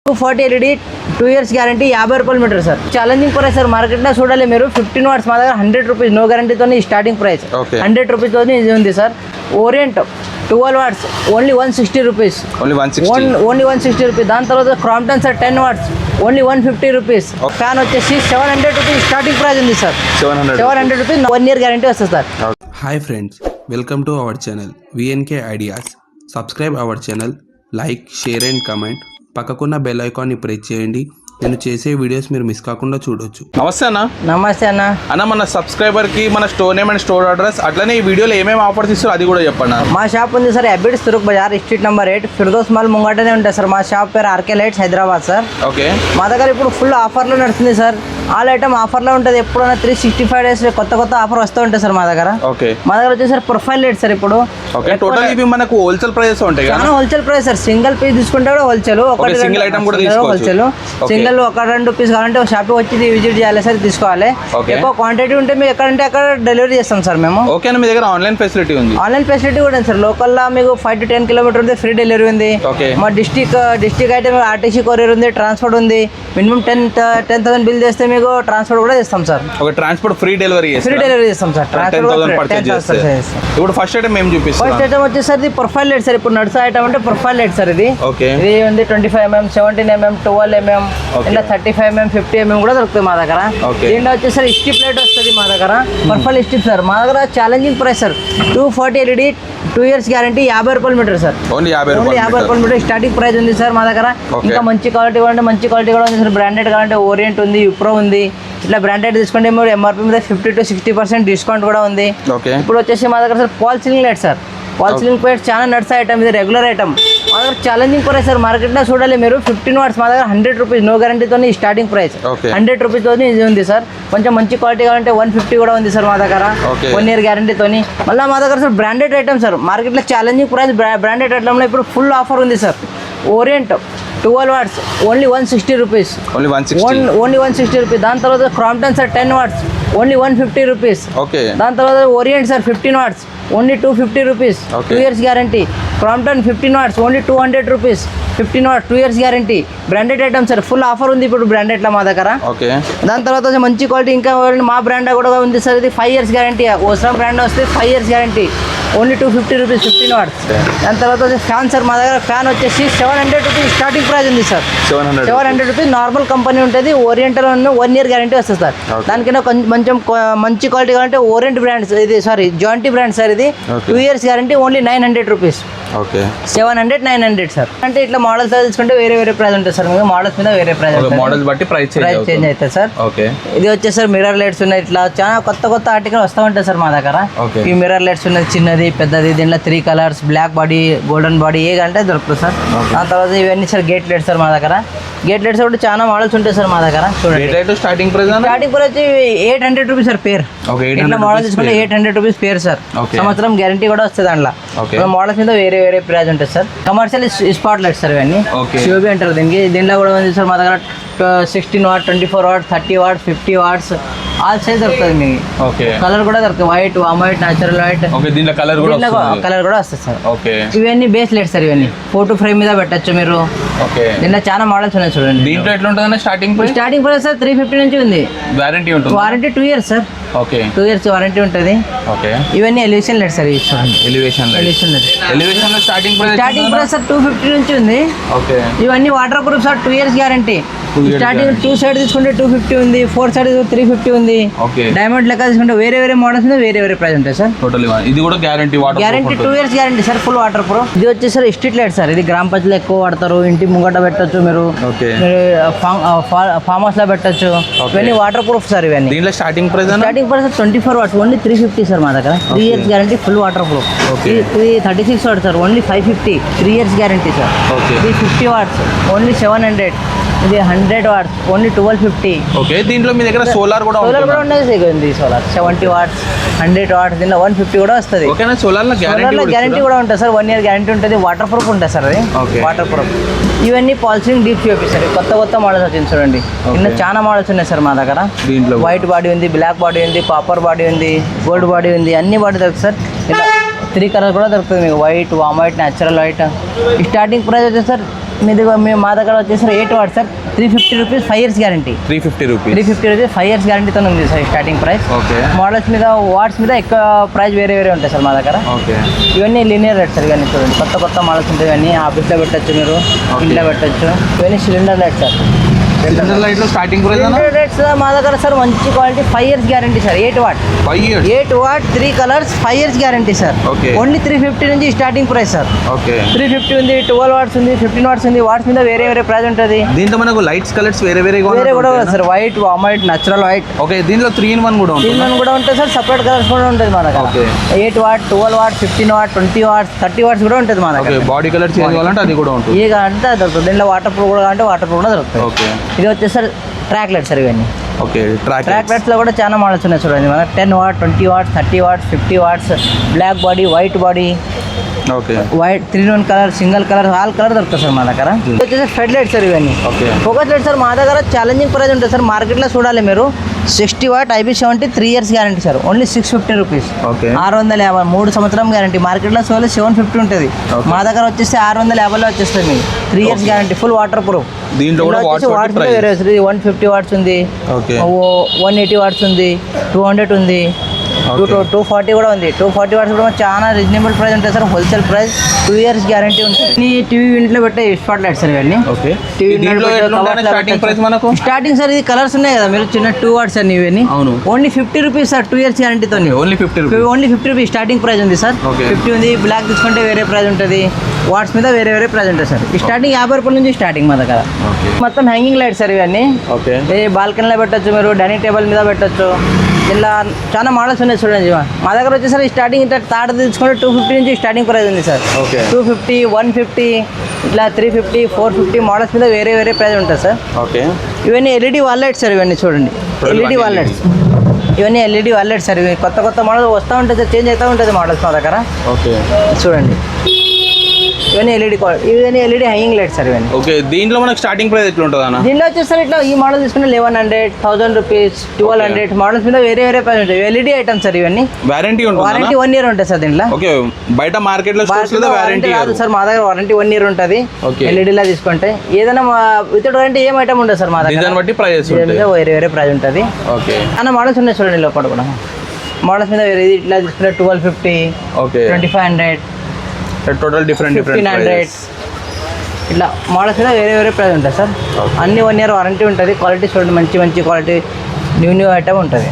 240 LED 2 years guarantee 50 రూపాయలు meter sir. Challenging price sir, మార్కెట్లో చూడాలి మీరు. 15 watts మా దగ్గర 100 రూపీస్ నో గ్యారంటీతో స్టార్టింగ్ ప్రైస్. 100 రూపీస్తో ఇది ఉంది sir. Orient 12 watts only 160 rupees. Only 160 rupees. దాని తర్వాత Crompton sir 10 watts only 150 rupees. Fan వచ్చేసి 700 రూపీస్ స్టార్టింగ్ ప్రైస్ ఉంది సార్. 700 రూపీస్ 1 year గ్యారంటీ వస్తుంది sir. Hi friends, welcome to our channel VNK ideas. Subscribe our channel, like, share and comment. పక్కకున్న bell ఐకాన్ని press చేయండి. నేను చేసే videos మీరు miss కాకుండా చూడొచ్చు. నమస్తే అన్న. నమస్తే అన్న. అన్న, మన సబ్స్క్రైబర్ కి మన store name and store address, అట్లనే ఈ వీడియోలో ఏమేమి ఆఫర్స్ ఇస్తారో అది కూడా చెప్పండి. మా షాప్ ఉంది సార్ అబిడ్స్ తురుక్ బజార్, స్ట్రీట్ నెంబర్ 8, ఫిర్దోస్ మాల్ ముంగటనే ఉంటుంది సార్. మా షాప్ పేరు RK lights Hyderabad sir. Okay. మా దగ్గర ఇప్పుడు ఫుల్ ఆఫర్లో నడుస్తుంది సార్. ఆల్ ఐటమ్ ఆఫర్లో ఉంటుంది. ఎప్పుడైనా 365 days కొత్త ఆఫర్ వస్తూ ఉంటాయి సార్ మా దగ్గర. ఓకే. మా దగ్గర వచ్చేసి సార్ ప్రొఫైల్ లైట్ సార్. ఇప్పుడు టోటల్ ఇవి మనకు హోల్సేల్ ప్రైస్ ఉంటాయి కదా? Wholesale price sir. Single piece తీసుకుంటే కూడా హోల్సేల్, ఒకటి సింగిల్ ఐటమ్ కూడా హోల్సేల్. సింగిల్ 1-2 పీస్ కావాలంటే షాప్ వచ్చి విజిట్ చేయాలి సార్, తీసుకోవాలి. ఎక్కువ క్వాంటిటీ ఉంటే మీకు ఎక్కడంటే అక్కడ డెలివరీ చేస్తాం సార్ మేము. ఓకే. మీ దగ్గర ఆన్లైన్ ఫెసిలిటీ ఉంది? ఆన్లైన్ ఫెసిలిటీ కూడా ఉంది సార్. లోకల్ లా మీకు 5 to 10 kilometers ఉంది, ఫ్రీ డెలివరీ ఉంది. మా డిస్ట్రిక్ట్ అయితే ఆర్టీసీ కొరియర్ ఉంది, ట్రాన్స్పోర్ట్ ఉంది. మినిమం 10,000 బిల్ చేస్తే మీకు ట్రాన్స్పోర్ట్ కూడా చేస్తాం sir. Okay. Transport free delivery చేస్తాం సార్. ఇప్పుడు ఫస్ట్ ఐటమ్ ఏం చూపిస్తాం? ఫస్ట్ ఐటమ్ వచ్చేసరికి ప్రొఫైల్ లైట్ సార్. ఇప్పుడు నడుసే ఐటమ్ అంటే ప్రొఫైల్ లైట్ సార్. ఇది ఇది ఉంది 25mm, 17mm, 12mm, ఇలా 35mm, 50mm కూడా దొరుకుతుంది మా దగ్గర. దీంట్లో వచ్చేసరి స్ట్రిప్ లైట్ వస్తుంది మా దగ్గర. Profile strip sir. మా దగ్గర challenging price sir. 240 LED 2 years guarantee 50 రూపాయలు మీటర్ సార్. ఓన్లీ 50 రూపాయలు మీటర్ స్టార్టింగ్ ప్రైస్ ఉంది సార్ మా దగ్గర. ఇంకా మంచి క్వాలిటీ కావాలంటే మంచి క్వాలిటీ కూడా ఉంది సార్. బ్రాండెడ్ కావాలంటే ఓరియంట్ ఉంది, విప్రో ఉంది. ఇట్లా బ్రాండెడ్ తీసుకుంటే మీరు ఎంఆర్పీ మీద 50 to 60% డిస్కౌంట్ కూడా ఉంది. ఇప్పుడు వచ్చేసి మా దగ్గర sir fall ceiling light sir. Fall ceiling light చాలా నడిచే ఐటమ్, ఇది రెగ్యులర్ ఐటమ్. మా దగ్గర ఛాలెంజింగ్ ప్రైస్ సార్. మార్కెట్లో చూడాలి మీరు. 15 watts మా దగ్గర 100 రూపీస్ నో గ్యారంటీతో స్టార్టింగ్ ప్రైస్. 100 రూపీస్తో ఇది ఉంది సార్. కొంచెం మంచి క్వాలిటీ కావాలంటే 150 కూడా ఉంది సార్ మా దగ్గర, 1 year గ్యారంటీతో. మళ్ళీ మా దగ్గర సార్ బ్రాండెడ్ ఐటమ్ సార్. మార్కెట్లో ఛాలెంజింగ్ ప్రైస్ బ్రాండెడ్ ఐటమ్లో ఇప్పుడు ఫుల్ ఆఫర్ ఉంది sir. Orient 12 watts only 160 rupees. Only 160 rupees. దాని తర్వాత Crompton sir 10 watts only 150 rupees. దాని తర్వాత orient sir 15 watts only 250 rupees. 2 years guarantee. Crompton 15 watts only 200 rupees. 15 watts 2 years guarantee. Branded item sir. Full offer ఉంది ఇప్పుడు బ్రాండెడ్లో మా దగ్గర. దాని తర్వాత మంచి క్వాలిటీ ఇంకా మా బ్రాండ్ కూడా ఉంది సార్. ఇది 5 years గ్యారంటీ. ఓసా బ్రాండ్ వస్తే 5 years guarantee only 250 rupees. 15 watts. దాని తర్వాత ఫ్యాన్ సార్. మా దగ్గర ఫ్యాన్ వచ్చేసి 700 రూపీస్ స్టార్టింగ్ ప్రైస్ ఉంది సార్. 700 రూపీస్ నార్మల్ కంపెనీ ఉంటుంది. ఓరియంటల్ 1 year గ్యారంటీ వస్తుంది సార్. దానికైనా కొంచెం మంచి క్వాలిటీ కావాలంటే ఓరియంట్ బ్రాండ్, ఇది సారీ జాయింటీ బ్రాండ్ సార్. ఇది 2 years guarantee only 900 rupees. 700, 900 sir. అంటే ఇట్లా మోడల్స్ తీసుకుంటే వేరే ప్రైస్ ఉంటుంది సార్. మీకు మోడల్స్ మీద వేరే ప్రైస్, మోడల్స్ బట్టి ప్రైస్ చేంజ్ అవుతుంది సార్. ఇది వచ్చేసరి మిర్రర్ లైట్స్ ఉన్నాయి. ఇట్లా చాలా కొత్త ఆర్టికల్ వస్తూ ఉంటాయి సార్ మా దగ్గర. ఈ మిర్రర్ లైట్స్ ఉన్నది, చిన్నది, పెద్దది. దీంట్లో 3 colors, black body, golden body, ఏ అంటే దొరుకుతుంది సార్. దాని తర్వాత ఇవన్నీ సార్ గేట్ లైట్స్ సార్ మా దగ్గర. గేట్ లైట్స్ కూడా చాలా మోడల్స్ ఉంటాయి సార్ మా దగ్గర. చూడండి స్టార్టింగ్ ప్రైస్ వచ్చి 800 రూపీస్ సార్ పేర్. ఇట్లా మోడల్ తీసుకుంటే 800 రూపీస్ పేర్ సార్. సంవత్సరం గ్యారంటీ కూడా వస్తుంది దాంట్లో. మోడల్స్ మీద వేరే ప్రైస్ ఉంటుంది sir. Commercial spot lights sir ఇవన్నీ. సిఓబి అంటారు దీనికి. దీంట్లో కూడా ఉంది సార్ మా దగ్గర 16 watts, 24 watts, 30 watts, 50 watts all size దొరుకుతుంది మీకు. కలర్ కూడా దొరుకుతుంది. White, warm white, natural white. Colour కూడా వస్తుంది సార్. ఇవన్నీ బేస్ లైట్స్ సార్. ఇవన్నీ ఫోటో ఫ్రేమ్ మీద పెట్టచ్చు మీరు. దీంట్లో చాలా మోడల్స్ ఉన్నాయి చూడండి. దీంట్లో ఎట్లా ఉంటుంది స్టార్టింగ్ ప్రైస్ సార్? 350 నుంచి ఉంది. Warranty 2 years sir. 2 years warranty ఉంటుంది. ఇవన్నీ elevation lights sir. Elevation light starting price sir 250 నుంచి ఉంది. ఇవన్నీ water proof sir. 2 years guarantee. Starting 2 side తీసుకుంటే 250 ఉంది, 4 side 350 ఉంది. డైమండ్ లెక్క తీసుకుంటే వేరే మోడల్స్ మీద వేరే ప్రైస్ ఉంటాయి సార్. ఇది కూడా guarantee 2 years guarantee sir. Full water proof. ఇది వచ్చేసరి స్ట్రీట్ లైట్ సార్. ఇది గ్రామ పంచాయతీలో ఎక్కువ వాడతారు. ఇంటి ముంగట పెట్టచ్చు మీరు, ఫామ్ హౌస్ లో పెట్టచ్చు. ఇవన్నీ వాటర్ ప్రూఫ్ సార్. ఇవన్నీ దీంట్లో starting price 24 watts only 350 sir మా దగ్గర. 3 years guarantee full water proof. ఇది 36 watts sir only 550. 3 years guarantee sir. ఇది 50 watts ఓన్లీ 700. ఇది 100 watts ఓన్లీ 1250. దీంట్లో మీ దగ్గర సోలార్ కూడా ఉంది. Solar 70 watts, 100 watts. దీంట్లో 150 కూడా వస్తుంది. సోలార్ గ్యారంటీ కూడా ఉంటుంది సార్. 1 year గ్యారంటీ ఉంటుంది. వాటర్ ప్రూఫ్ ఉంటుంది సార్. అది వాటర్ ప్రూఫ్. ఇవన్నీ పాలిసింగ్ డీప్ చూపి సార్. కొత్త మోడల్స్ వచ్చింది చూడండి. ఇంకా చాలా మోడల్స్ ఉన్నాయి సార్ మా దగ్గర. వైట్ బాడీ ఉంది, బ్లాక్ బాడీ ఉంది, కాపర్ బాడీ ఉంది, గోల్డ్ బాడీ ఉంది. అన్ని బాడీ దొరుకుతుంది సార్. ఇలా 3 colors కూడా దొరుకుతుంది మీకు. White, warm white, natural white. Starting price వచ్చేసి సార్ మా దగ్గర వచ్చేసి 8 watt sir 350 rupees 5 years guarantee. 350 rupees 350 rupees 5 years గ్యారంటీతో ఉంది sir starting price. Okay. Models మీద వాట్స్ మీద ఎక్కువ ప్రైస్ వేరే వేరే ఉంటాయి సార్ మా దగ్గర. ఓకే. ఇవన్నీ లీనియర్ రేట్ సార్. ఇవన్నీ చూడండి కొత్త కొత్త మోడల్స్ ఉంటాయి. ఇవన్నీ ఆఫీస్లో పెట్టచ్చు, మీరు ఇంట్లో పెట్టచ్చు. ఇవన్నీ cylinder light sir. Cylinder light లో స్టార్టింగ్ ప్రైస్ రేట్స్ మా దగ్గర సార్ మంచి quality 5 years guarantee sir. 8 what 8 what 3 colours 5 years guarantee sir. Only 350 నుంచి స్టార్టింగ్ ప్రైస్ సార్. 350 ఉంది, 12 వాట్స్ ఉంది, 15 వాట్స్ ఉంది. వాట్స్ మీద వేరే వేరే ప్రైస్ ఉంటుంది. దీంట్లో మనకు లైట్స్ కలర్స్ వేరే వేరే కూడా sir. White, warm white, natural white. Okay. దీంట్లో 3-in-1 కూడా ఉంటుంది. 3-in-1 కూడా ఉంటుంది సార్. సపరేట్ కలర్స్ కూడా ఉంటుంది మన దగ్గర. 8 watt, 12 watt, 15 watt, 20 watts, 30 watts కూడా ఉంటుంది మన దగ్గర. బాడీ కలర్ చేంజ్ కావాలంటే అది కూడా ఉంటుంది. ఏ కావాలంటే అది దొరుకుతుంది. దీంట్లో వాటర్ ప్రూఫ్ కూడా కావాలంటే వాటర్ ప్రూఫ్ కూడా దొరుకుతుంది. ఓకే. ఇది వచ్చేసి సార్ ట్రాక్ లైట్ సార్. ఇవన్నీ ఓకే. ట్రాక్ లైట్స్లో కూడా చాలా మోడల్స్ ఉన్నాయి చూడండి. మన 10 watt, 20 watts, 30 watts, 50 watts, black body, white body, okay, white 3-in-1 colour, single colour, all colour దొరుకుతుంది సార్ మా దగ్గర. వచ్చేసి ఫెడ్ లైట్ సార్. ఇవన్నీ ఫోకస్ లైట్ సార్. మా దగ్గర ఛాలెంజింగ్ ప్రైస్ ఉంటుంది సార్. మార్కెట్లో చూడాలి మీరు. 60 what IP70 3 years guarantee sir. Only 650 rupees. 650 3 సంవత్సరం గ్యారంటీ. మార్కెట్లో సోలో 750 ఉంటుంది. మా దగ్గర వచ్చేసి 650లో వచ్చేస్తుంది మీకు. 3 years guarantee, full water proof. దీంట్లో వాట్స్ వేరే 150 వాట్స్ ఉంది, 180 వాట్స్ ఉంది, 200 ఉంది, 240 కూడా ఉంది. 240 వాట్స్ కూడా చాలా రీజనబుల్ ప్రైస్ ఉంటుంది sir. Wholesale price. 2 years guarantee ఉంటుంది. టీవీ ఇంట్లో పెట్టే స్పాట్ లైట్ సార్. ఇవన్నీ స్టార్టింగ్ సార్. ఇది కలర్స్ ఉన్నాయి కదా, మీరు చిన్న 2 వాట్స్ అన్ని. ఇవన్నీ ఓన్లీ 50 రూపీస్ సార్. 2 years గ్యారంటీతో ఓన్లీ 50 రూపీస్ స్టార్టింగ్ ప్రైస్ ఉంది సార్. 50 ఉంది. బ్లాక్ తీసుకుంటే వేరే ప్రైస్ ఉంటుంది. వాట్స్ మీద వేరే వేరే ప్రైస్ ఉంటుంది సార్. స్టార్టింగ్ 50 రూపాయల నుంచి స్టార్టింగ్ మా దగ్గర. మొత్తం హ్యాంగింగ్ లైట్ సార్. ఇవన్నీ బాల్కనీలో పెట్టచ్చు, మీరు డైనింగ్ టేబుల్ మీద పెట్టచ్చు. ఇలా చాలా మోడల్స్ ఉన్నాయి చూడండి. మా దగ్గర వచ్చేసరికి స్టార్టింగ్ ఇట్లా తాట తీసుకుంటే 250 నుంచి స్టార్టింగ్ ప్రైస్ ఉంది సార్. 250, 150, ఇట్లా 350, 450 మోడల్స్ మీద వేరే వేరే ప్రైస్ ఉంటుంది సార్. ఇవన్నీ LED వాల్ లైట్స్ సార్. ఇవన్నీ చూడండి LED వాల్ లైట్స్. ఇవన్నీ LED వాల్ లైట్స్ సార్. ఇవి కొత్త కొత్త మోడల్ వస్తూ ఉంటుంది సార్. చేంజ్ అవుతూ ఉంటుంది మోడల్స్ మా దగ్గర. చూడండి ఇవన్నీ ఇవన్నీ LED హ్యాంగింగ్ లైట్స్ సార్. ఇవన్నీ ఓకే. దీంట్లో మనకు స్టార్టింగ్ ప్రైస్ ఎట్లా ఉంటుంది అన్న? దీంట్లో వచ్చేసరికి ఇట్లా ఈ మోడల్ తీసుకుంటే 1100, 1000 రూపీస్, 1200 మోడల్స్ మీద వేరే వేరే ప్రైస్ ఉంటాయి. LED items sir. ఇవన్నీ వారంటీ 1 year ఉంటుంది సార్ దీంట్లో. ఓకే. బయట మార్కెట్ లో వారంటీ కాదు సార్. మా దగ్గర వారంటీ 1 year ఉంటుంది. LED లా తీసుకుంటే ఏదైనా వితౌట్ వారంటీ ఏం ఐటమ్ ఉంటుంది సార్ మా దగ్గర. బట్టి ప్రైస్ వేరే వేరే ప్రైస్ ఉంటుంది. ఓకే. అన్న మోడల్స్ ఉన్నాయి చూడండి లోపల కూడా. మోడల్స్ మీద వేరే ఇట్లా తీసుకుంటే 1250, 2500, టోటల్ డిఫరెంట్ 1500 ఇట్లా మోడల్స్ మీద వేరే వేరే ప్రైస్ ఉంటుంది సార్. అన్ని 1 year వారంటీ ఉంటుంది. క్వాలిటీ చూడండి మంచి మంచి క్వాలిటీ న్యూ ఐటమ్ ఉంటుంది.